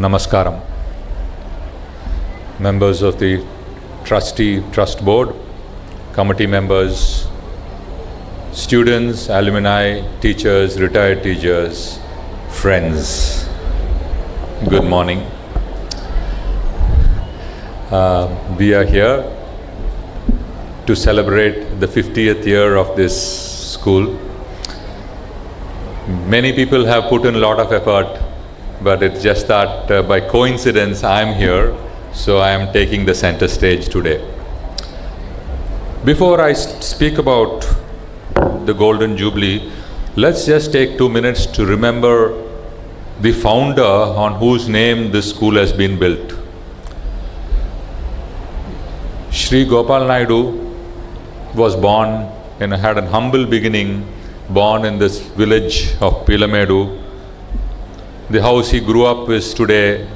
Namaskaram. Members of the Trust Board, committee members, students, alumni, teachers, retired teachers, friends, good morning. We are here to celebrate the 50th year of this school. Many people have put in a lot of effort, but it's just that by coincidence I'm here, so I am taking the center stage today. Before I speak about the Golden Jubilee, let's just take 2 minutes to remember the founder on whose name this school has been built. Shri Gopal Naidu was born and had a humble beginning, born in this village of Peelamedu. The house he grew up is today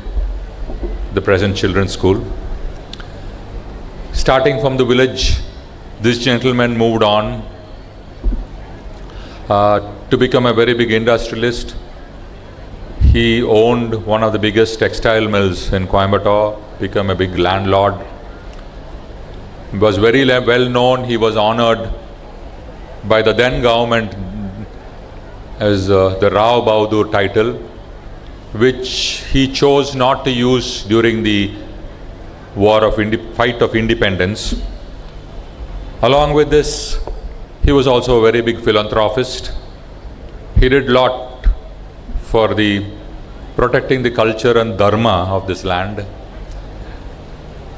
the present children's school. Starting from the village, this gentleman moved on to become a very big industrialist. He owned one of the biggest textile mills in Coimbatore, became a big landlord. He was very well known. He was honored by the then government as the Rao Bahadur title, which he chose not to use during the fight of independence. Along with this, he was also a very big philanthropist. He did a lot for protecting the culture and dharma of this land.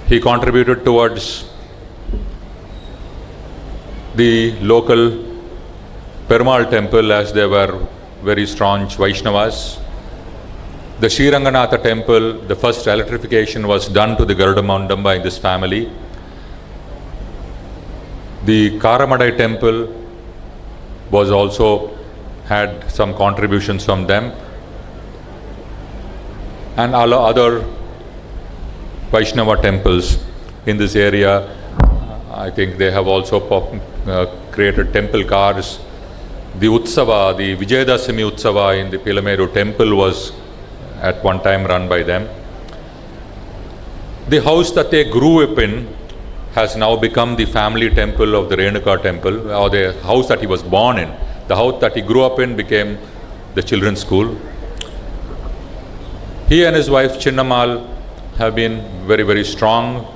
He contributed towards the local Perumal temple, as they were very strong Vaishnavas. The Sri Ranganatha temple, the first electrification was done to the Garuda Mandam by this family. The Karamadai temple was also had some contributions from them, and all other Vaishnava temples in this area. I think they have also created temple cars. The Utsava, the Vijayadashami Utsava in the Peelamedu temple was at one time run by them. The house that they grew up in has now become the family temple of the Renuka temple, or the house that he was born in. The house that he grew up in became the children's school. He and his wife Chinnamal have been very, very strong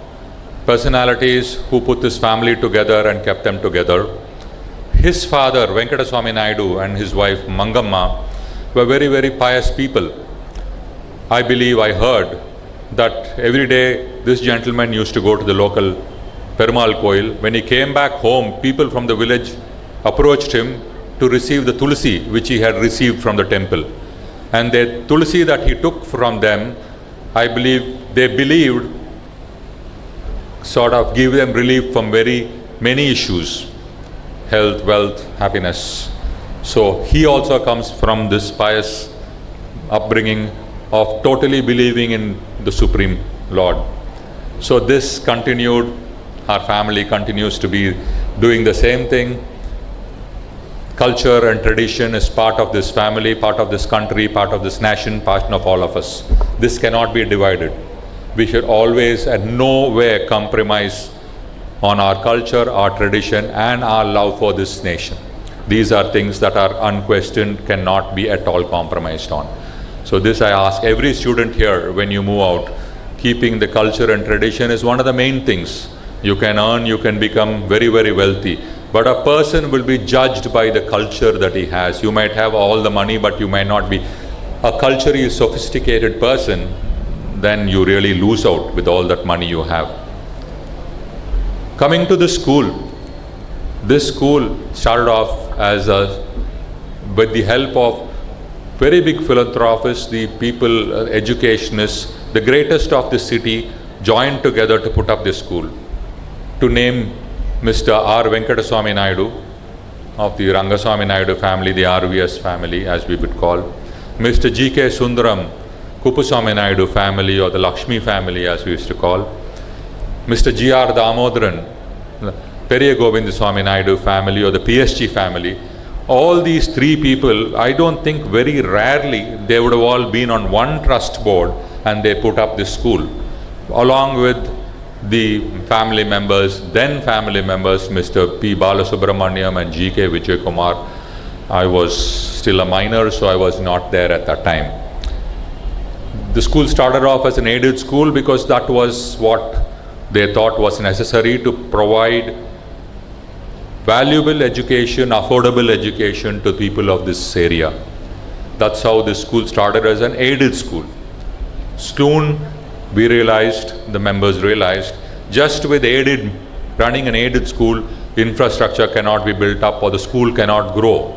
personalities who put this family together and kept them together. His father, Venkataswamy Naidu, and his wife Mangamma were very, very pious people. I believe I heard that every day this gentleman used to go to the local Perumal Koil. When he came back home, people from the village approached him to receive the tulsi which he had received from the temple. And the tulsi that he took from them, I believe they believed sort of give them relief from very many issues, health, wealth, happiness. So he also comes from this pious upbringing of totally believing in the Supreme Lord. So this continued, our family continues to be doing the same thing. Culture and tradition is part of this family, part of this country, part of this nation, part of all of us. This cannot be divided. We should always and nowhere compromise on our culture, our tradition, and our love for this nation. These are things that are unquestioned, cannot be at all compromised on. So this I ask every student here, when you move out, keeping the culture and tradition is one of the main things. You can earn, you can become very, very wealthy, but a person will be judged by the culture that he has. You might have all the money, but you might not be a culturally sophisticated person. Then you really lose out with all that money you have. Coming to the school, this school started off as with the help of very big philanthropists, the people, educationists, the greatest of the city joined together to put up this school. To name Mr. R. Venkataswamy Naidu of the Rangaswamy Naidu family, the RVS family as we would call, Mr. G.K. Sundaram, Kuppuswamy Naidu family, or the Lakshmi family as we used to call, Mr. G.R. Damodaran, Periya Govindaswamy Naidu family, or the PSG family. All these three people, I don't think very rarely they would have all been on one trust board and they put up this school along with the family members, then family members, Mr. P. Balasubramaniam and G.K. Vijay Kumar. I was still a minor, so I was not there at that time. The school started off as an aided school because that was what they thought was necessary to provide valuable education, affordable education to people of this area. That's how this school started, as an aided school. Soon we realized, the members realized, just with running an aided school, infrastructure cannot be built up or the school cannot grow,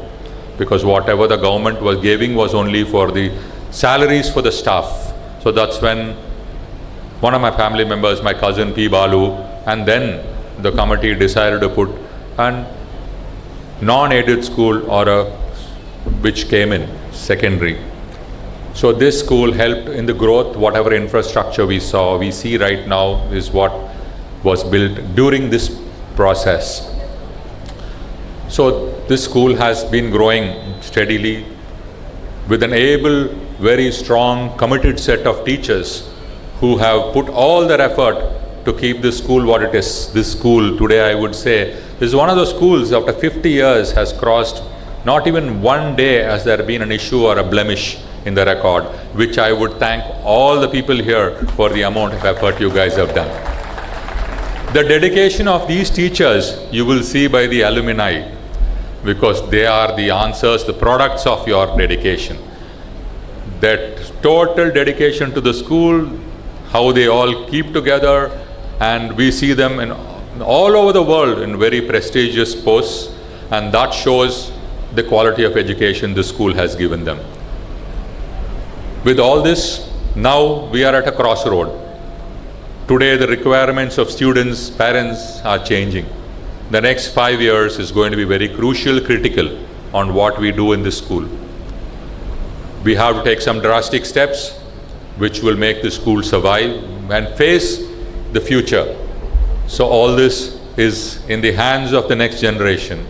because whatever the government was giving was only for the salaries for the staff. So that's when one of my family members, my cousin P. Balu, and then the committee decided to put a non-aided school which came in secondary. So this school helped in the growth. Whatever infrastructure we see right now is what was built during this process. So this school has been growing steadily with an able, very strong, committed set of teachers who have put all their effort to keep this school what it is. This school today, I would say, is one of those schools after 50 years has crossed not even one day has there been an issue or a blemish in the record, which I would thank all the people here for the amount of effort you guys have done. The dedication of these teachers you will see by the alumni, because they are the answers, the products of your dedication. That total dedication to the school, how they all keep together, and we see them in all over the world in very prestigious posts, and that shows the quality of education the school has given them. With all this, now we are at a crossroad. Today the requirements of students, parents are changing. The next 5 years is going to be very crucial, critical on what we do in this school. We have to take some drastic steps which will make the school survive and face the future. So all this is in the hands of the next generation.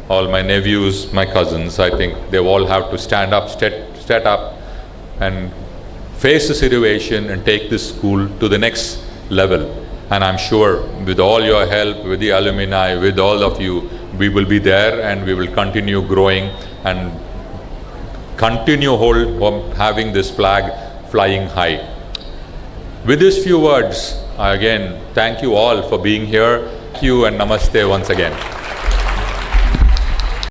All my nephews, my cousins, I think they all have to stand up, step up and face the situation and take this school to the next level. And I'm sure with all your help, with the alumni, with all of you, we will be there and we will continue growing and continue having this flag flying high. With these few words, I again thank you all for being here. Thank you and namaste once again.